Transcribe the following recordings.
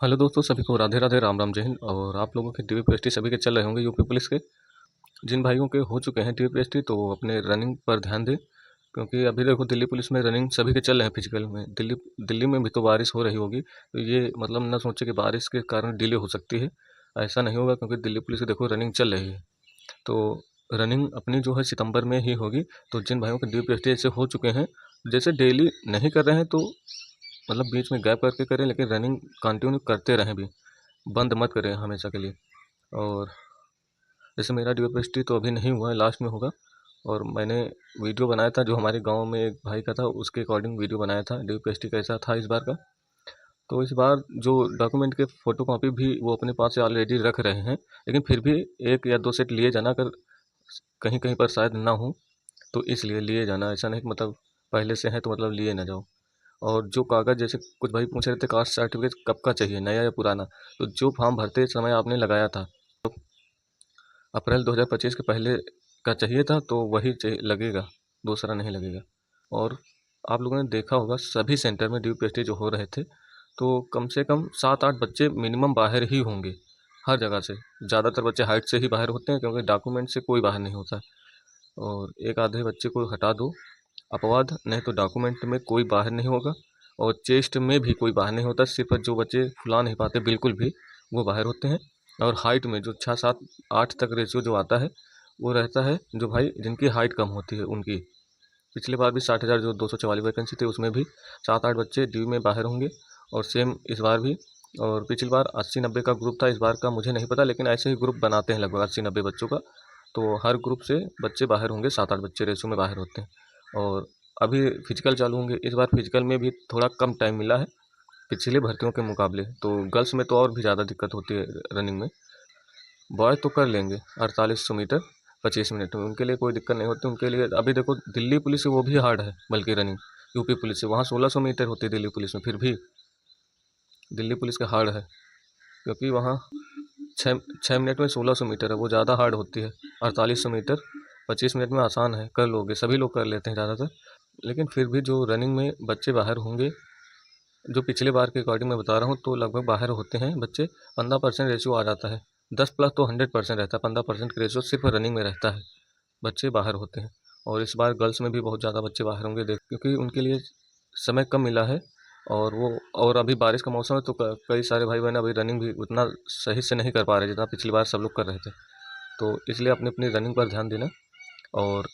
Hello दोस्तों, सभी को राधे राधे, राम राम, जय हिंद। और आप लोगों के टीवी पीएसटी सभी के चल रहे होंगे यूपी पुलिस के। जिन भाइयों के हो चुके हैं टीवी पीएसटी तो वो अपने रनिंग पर ध्यान दें, क्योंकि अभी देखो दिल्ली पुलिस में रनिंग सभी के चल रहे हैं फिजिकल में। दिल्ली दिल्ली में भी तो बारिश हो रही होगी, तो ये मतलब ना सोचे कि बारिश के कारण डिले हो सकती है। ऐसा नहीं होगा, क्योंकि दिल्ली पुलिस की देखो रनिंग चल रही है। तो रनिंग अपनी जो है सितंबर में ही होगी। तो जिन भाइयों के टीवी पीएसटी ऐसे हो चुके हैं, जैसे डेली नहीं कर रहे हैं तो मतलब बीच में गैप करके करें, लेकिन रनिंग कंटिन्यू करते रहें भी, बंद मत करें हमेशा के लिए। और जैसे मेरा डी तो अभी नहीं हुआ है, लास्ट में होगा। और मैंने वीडियो बनाया था, जो हमारे गांव में एक भाई का था, उसके अकॉर्डिंग वीडियो बनाया था डी कैसा था इस बार का। तो इस बार जो डॉक्यूमेंट के फ़ोटो कॉपी भी वो अपने पास से ऑलरेडी रख रहे हैं, लेकिन फिर भी 1 या 2 सेट लिए जाना, अगर कहीं कहीं पर शायद ना हो तो इसलिए लिए जाना। ऐसा नहीं कि मतलब पहले से है तो मतलब लिए ना जाओ। और जो कागज़, जैसे कुछ भाई पूछ रहे थे कास्ट सर्टिफिकेट कब का चाहिए, नया या पुराना, तो जो फॉर्म भरते समय आपने लगाया था अप्रैल 2025 के पहले का चाहिए था, तो वही लगेगा, दूसरा नहीं लगेगा। और आप लोगों ने देखा होगा सभी सेंटर में डी जो हो रहे थे, तो कम से कम 7-8 बच्चे मिनिमम बाहर ही होंगे हर जगह से। ज़्यादातर बच्चे हाइट से ही बाहर होते हैं, क्योंकि डॉक्यूमेंट से कोई बाहर नहीं होता। और एक आधे बच्चे को हटा दो अपवाद, नहीं तो डॉक्यूमेंट में कोई बाहर नहीं होगा। और चेस्ट में भी कोई बाहर नहीं होता, सिर्फ जो बच्चे फुला नहीं पाते बिल्कुल भी, वो बाहर होते हैं। और हाइट में जो 6-7-8 तक रेशियो जो आता है, वो रहता है जो भाई जिनकी हाइट कम होती है उनकी। पिछली बार भी 60,000 जो 244 वैकेंसी थी, उसमें भी 7-8 बच्चे ड्यू में बाहर होंगे, और सेम इस बार भी। और पिछली बार 80-90 का ग्रुप था, इस बार का मुझे नहीं पता, लेकिन ऐसे ही ग्रुप बनाते हैं लगभग 80-90 बच्चों का। तो हर ग्रुप से बच्चे बाहर होंगे, 7-8 बच्चे रेशो में बाहर होते हैं। और अभी फिजिकल चालू होंगे, इस बार फिजिकल में भी थोड़ा कम टाइम मिला है पिछले भर्तियों के मुकाबले। तो गर्ल्स में तो और भी ज़्यादा दिक्कत होती है रनिंग में। बॉय तो कर लेंगे 4800 मीटर 25 मिनट में, उनके लिए कोई दिक्कत नहीं होती। उनके लिए अभी देखो दिल्ली पुलिस से वो भी हार्ड है बल्कि रनिंग, यूपी पुलिस से। वहाँ 1600 मीटर होती है दिल्ली पुलिस में, फिर भी दिल्ली पुलिस का हार्ड है, क्योंकि वहाँ 6 मिनट में 1600 मीटर है, वो ज़्यादा हार्ड होती है। 4800 मीटर 25 मिनट में आसान है, कर लोगे, सभी लोग कर लेते हैं ज़्यादातर। लेकिन फिर भी जो रनिंग में बच्चे बाहर होंगे, जो पिछले बार के अकॉर्डिंग मैं बता रहा हूँ, तो लगभग बाहर होते हैं बच्चे। 15% रेशियो आ जाता है। 10 प्लस तो 100% रहता है, 15% का रेशियो सिर्फ रनिंग में रहता है, बच्चे बाहर होते हैं। और इस बार गर्ल्स में भी बहुत ज़्यादा बच्चे बाहर होंगे, देख, क्योंकि उनके लिए समय कम मिला है। और वो, और अभी बारिश का मौसम है, तो कई सारे भाई बहन अभी रनिंग भी उतना सही से नहीं कर पा रहे जितना पिछली बार सब लोग कर रहे थे। तो इसलिए अपनी अपनी रनिंग पर ध्यान देना। और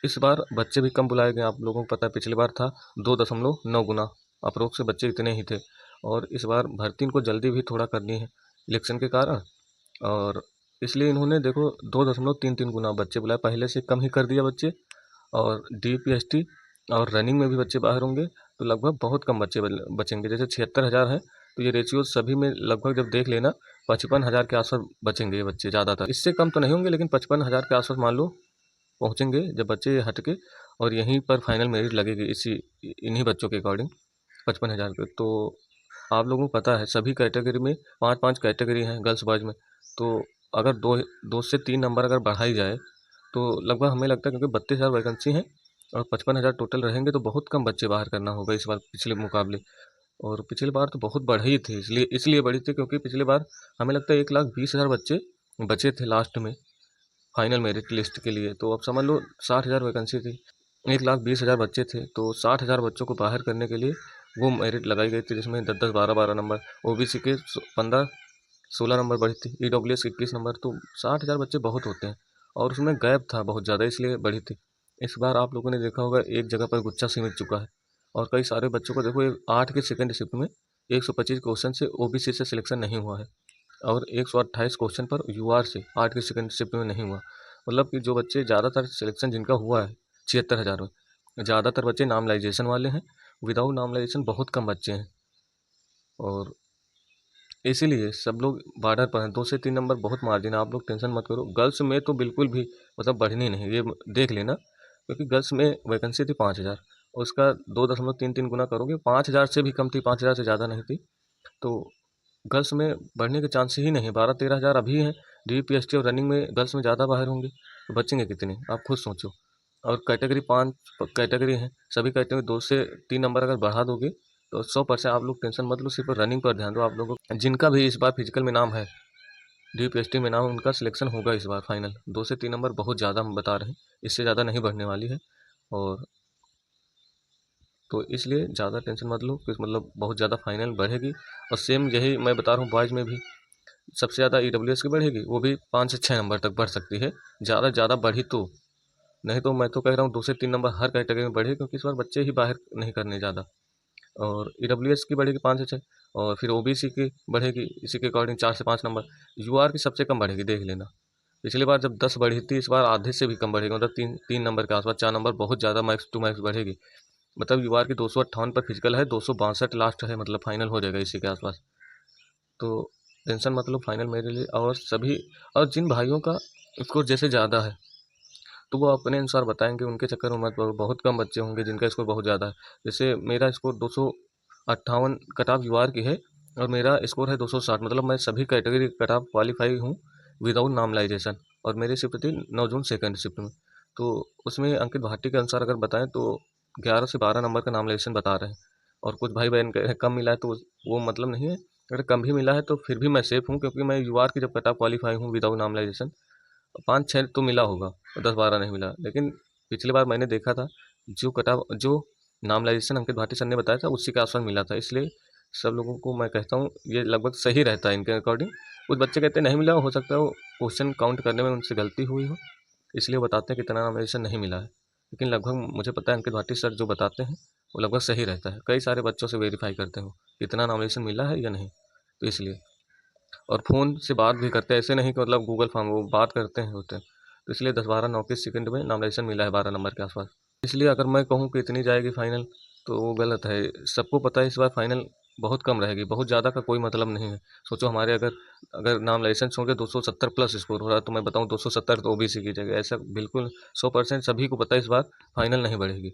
इस बार बच्चे भी कम बुलाए गए, आप लोगों को पता है पिछली बार था 2.9 गुना, अप्रोक्स से बच्चे इतने ही थे। और इस बार भर्ती इनको जल्दी भी थोड़ा करनी है इलेक्शन के कारण, और इसलिए इन्होंने देखो 2.33 गुना बच्चे बुलाए, पहले से कम ही कर दिया बच्चे। और डी और रनिंग में भी बच्चे बाहर होंगे, तो लगभग बहुत कम बच्चे बचेंगे। जैसे 76,000 है, तो ये रेशियो सभी में लगभग जब देख लेना 55,000 के आसपास बचेंगे ये बच्चे, ज़्यादातर इससे कम तो नहीं होंगे, लेकिन 55,000 के आसपास मान लो पहुँचेंगे जब बच्चे हट के। और यहीं पर फाइनल मेरिट लगेगी इसी इन्हीं बच्चों के अकॉर्डिंग, 55,000 पे। तो आप लोगों को पता है सभी कैटेगरी में 5-5 कैटेगरी हैं गर्ल्स बॉयज़ में। तो अगर 2 से 3 नंबर अगर बढ़ाई जाए, तो लगभग हमें लगता है, क्योंकि 32,000 वैकेंसी हैं और 55,000 टोटल रहेंगे, तो बहुत कम बच्चे बाहर करना होगा इस बार पिछले मुकाबले। और पिछली बार तो बहुत बढ़ी थी, इसलिए इसलिए बढ़ी थी क्योंकि पिछली बार हमें लगता है 1,20,000 बच्चे बचे थे लास्ट में फाइनल मेरिट लिस्ट के लिए। तो अब समझ लो 60,000 वैकेंसी थी, 1,20,000 बच्चे थे, तो 60,000 बच्चों को बाहर करने के लिए वो मेरिट लगाई गई थी, जिसमें 10-10, 12-12 नंबर, ओबीसी के 15-16 नंबर बढ़ी थी, ईडब्ल्यूएस 21 नंबर। तो 60,000 बच्चे बहुत होते हैं, और उसमें गैप था बहुत ज़्यादा, इसलिए बढ़ी थी। इस बार आप लोगों ने देखा होगा एक जगह पर गुच्छा सिमट चुका है। और कई सारे बच्चों को देखो 8 के सेकेंड शिफ्ट में 125 क्वेश्चन से ओबीसी से सिलेक्शन नहीं हुआ है, और 128 क्वेश्चन पर यूआर से 8 के सेकेंड शिफ्ट में नहीं हुआ। मतलब कि जो बच्चे ज़्यादातर सिलेक्शन जिनका हुआ है 76,000 में, ज़्यादातर बच्चे नामलाइजेशन वाले हैं। विदाउट नामलाइजेशन बहुत कम बच्चे हैं, और इसीलिए सब लोग बॉर्डर पर हैं। 2 से 3 नंबर बहुत मार्जिन है, आप लोग टेंशन मत करो। गर्ल्स में तो बिल्कुल भी मतलब बढ़नी नहीं, ये देख लेना, क्योंकि गर्ल्स में वैकेंसी थी 5,000, और उसका 2.33 गुना करोगे, 5,000 से भी कम थी, 5,000 से ज़्यादा नहीं थी। तो गर्ल्स में बढ़ने के चांस ही नहीं है। 12-13 हज़ार अभी हैं डी और रनिंग में गर्ल्स में ज़्यादा बाहर होंगे, तो बचेंगे कितने, आप खुद सोचो। और कैटेगरी 5 कैटेगरी हैं, सभी कैटेगरी 2 से 3 नंबर अगर बढ़ा दोगे, तो 100% आप लोग टेंशन मत लो, सिर्फ रनिंग पर ध्यान दो। आप लोगों को जिनका भी इस बार फिजिकल में नाम है, DPST में नाम, उनका सिलेक्शन होगा इस बार फाइनल। 2 से 3 नंबर बहुत ज़्यादा हम बता रहे हैं, इससे ज़्यादा नहीं बढ़ने वाली है। और तो इसलिए ज़्यादा टेंशन मत लो कि मतलब बहुत ज़्यादा फाइनल बढ़ेगी। और सेम यही मैं बता रहा हूँ, बॉयज़ में भी सबसे ज़्यादा EWS की बढ़ेगी, वो भी 5 से 6 नंबर तक बढ़ सकती है, ज़्यादा बढ़ी तो। नहीं तो मैं तो कह रहा हूँ 2 से 3 नंबर हर कैटेगरी में बढ़े, क्योंकि इस बार बच्चे ही बाहर नहीं करने ज़्यादा। और EWS की बढ़ेगी 5 से 6, और फिर OBC की बढ़ेगी इसी के अकॉर्डिंग 4 से 5 नंबर। UR की सबसे कम बढ़ेगी, देख लेना। पिछली बार जब 10 बढ़ी थी, इस बार आधे से भी कम बढ़ेगी, मतलब 3 नंबर के आसपास, 4 नंबर बहुत ज़्यादा मैक्स टू मैक्स बढ़ेगी। मतलब UR की 258 पर फिजिकल है, 262 लास्ट है, मतलब फाइनल हो जाएगा इसी के आसपास। तो टेंशन मत लो फाइनल मेरे लिए। और सभी, और जिन भाइयों का स्कोर जैसे ज़्यादा है तो वो अपने अनुसार बताएंगे, उनके चक्कर में मत पड़ो। बहुत कम बच्चे होंगे जिनका स्कोर बहुत ज़्यादा है। जैसे मेरा स्कोर 258 कट ऑफ UR की है, और मेरा स्कोर है 260, मतलब मैं सभी कैटेगरी कट ऑफ क्वालिफाई हूँ विदाउट नामलाइजेशन। और मेरी शिफ्ट थी 9 जून सेकंड शिफ्ट में। तो उसमें अंकित भाटी के अनुसार अगर बताएं तो 11 से 12 नंबर का नामलाइजेशन बता रहे हैं। और कुछ भाई बहन कह रहे हैं कम मिला है, तो वो मतलब नहीं है। अगर कम भी मिला है तो फिर भी मैं सेफ हूँ, क्योंकि मैं UR की जब कट ऑफ क्वालिफाई हूँ विदाउट नामलाइजेशन, 5-6 तो मिला होगा, 10-12 नहीं मिला। लेकिन पिछली बार मैंने देखा था, जो नामलाइजेशन अंकित भाटी सर ने बताया था उसी के आसपास मिला था। इसलिए सब लोगों को मैं कहता हूँ ये लगभग सही रहता है इनके अकॉर्डिंग। कुछ बच्चे कहते हैं नहीं मिला, हो सकता है वो क्वेश्चन काउंट करने में उनसे गलती हुई हो, इसलिए बताते हैं कि इतना नामलाइजेशन नहीं मिला है। लेकिन लगभग मुझे पता है अंकित भाटी सर जो बताते हैं वो लगभग सही रहता है। कई सारे बच्चों से वेरीफाई करते हो कितना नामलाइजेशन मिला है या नहीं, तो इसलिए। और फ़ोन से बात भी करते हैं, ऐसे नहीं कि मतलब गूगल फॉर्म, वो बात करते हैं होते हैं। तो इसलिए 10-12 29 सेकंड में नॉमिनेशन मिला है 12 नंबर के आसपास। इसलिए अगर मैं कहूँ कि इतनी जाएगी फाइनल, तो वो गलत है। सबको पता है इस बार फाइनल बहुत कम रहेगी, बहुत ज़्यादा का कोई मतलब नहीं है। सोचो हमारे अगर अगर नाम लाइसेंस होंगे 270 प्लस स्कोर हो रहा है, तो मैं बताऊँ 270 तो OBC की जगह, ऐसा बिल्कुल 100% सभी को पता है इस बार फाइनल नहीं बढ़ेगी,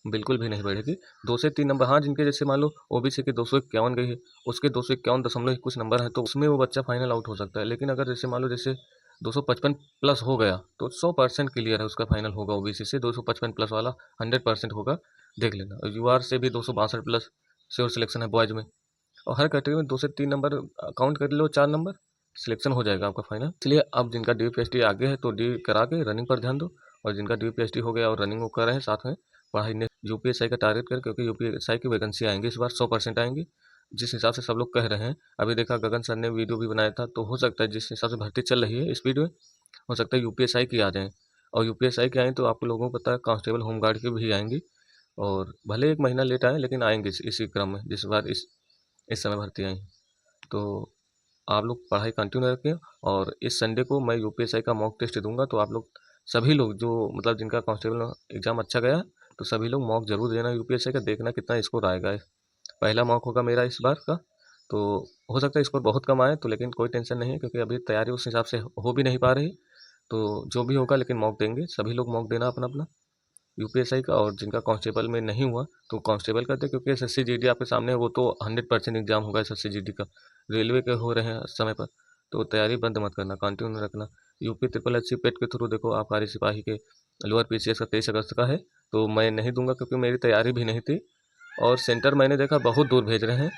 बिल्कुल भी नहीं बढ़ेगी। 2 से 3 नंबर, हाँ, जिनके जैसे मान लो OBC की 251 गई है, उसके 251 दशमलव कुछ नंबर हैं, तो उसमें वो बच्चा फाइनल आउट हो सकता है। लेकिन अगर जैसे मान लो जैसे 255 प्लस हो गया, तो 100% क्लियर है उसका फाइनल होगा। OBC से 255 प्लस वाला 100% होगा, देख लेना। और UR से भी 262 प्लस श्योर सिलेक्शन है बॉयज़ में। और हर कैटेगरी में 2 से 3 नंबर काउंट कर लो, 4 नंबर सिलेक्शन हो जाएगा आपका फाइनल। इसलिए अब जिनका DPST आगे है तो डी करा के रनिंग पर ध्यान दो, और जिनका DPST हो गया और रनिंग वो कर रहे हैं साथ में पढ़ाई ने UPSI का टारगेट कर, क्योंकि UPSI की वैकेंसी आएंगी इस बार 100% आएंगी, जिस हिसाब से सब लोग कह रहे हैं। अभी देखा गगन सर ने वीडियो भी बनाया था, तो हो सकता है जिस हिसाब से भर्ती चल रही है स्पीड में, हो सकता है UPSI की आ जाए। और UPSI की आएँ तो आप लोगों को पता है कांस्टेबल होमगार्ड की भी आएंगी, और भले 1 महीना लेट आए लेकिन आएंगी इसी क्रम में, जिस बार इस समय भर्ती आई। तो आप लोग पढ़ाई कंटिन्यू रखें। और इस संडे को मैं UPSI का मॉक टेस्ट दूंगा, तो आप लोग सभी लोग जो मतलब जिनका कांस्टेबल एग्जाम अच्छा गया, तो सभी लोग मॉक जरूर देना UPSI का, देखना कितना स्कोर आएगा। पहला मॉक होगा मेरा इस बार का, तो हो सकता है स्कोर बहुत कम आए तो, लेकिन कोई टेंशन नहीं है, क्योंकि अभी तैयारी उस हिसाब से हो भी नहीं पा रही। तो जो भी होगा लेकिन मॉक देंगे, सभी लोग मॉक देना अपना अपना UPSI का। और जिनका कांस्टेबल में नहीं हुआ तो कांस्टेबल करते, क्योंकि SSC GD आपके सामने है, वो तो 100% एग्जाम होगा SSC GD का। रेलवे के हो रहे हैं समय पर, तो तैयारी बंद मत करना, कंटिन्यू रखना। UP SSSC पेट के थ्रू देखो, आबकारी सिपाही के लोअर PCS का 23 अगस्त का है, तो मैं नहीं दूंगा क्योंकि मेरी तैयारी भी नहीं थी। और सेंटर मैंने देखा बहुत दूर भेज रहे हैं,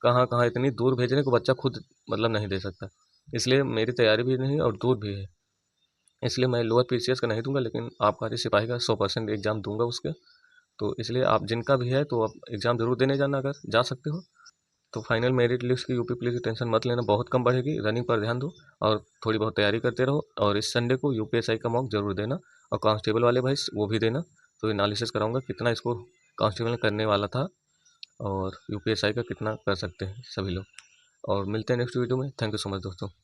कहाँ कहाँ इतनी दूर भेज रहे हैं कि बच्चा खुद मतलब नहीं दे सकता। इसलिए मेरी तैयारी भी नहीं और दूर भी है, इसलिए मैं लोअर PCS का नहीं दूंगा, लेकिन आबकारी सिपाही का 100% एग्जाम दूंगा उसके। तो इसलिए आप जिनका भी है तो आप एग्जाम जरूर देने जाना अगर जा सकते हो। तो फाइनल मेरिट लिस्ट की यूपी पुलिस की टेंशन मत लेना, बहुत कम बढ़ेगी, रनिंग पर ध्यान दो और थोड़ी बहुत तैयारी करते रहो। और इस संडे को UPSI का मॉक जरूर देना, और कांस्टेबल वाले भाई वो भी देना। तो एनालिसिस कराऊंगा कितना स्कोर कांस्टेबल ने करने वाला था, और UPSI का कितना कर सकते हैं सभी लोग। और मिलते हैं नेक्स्ट वीडियो में। थैंक यू सो मच दोस्तों।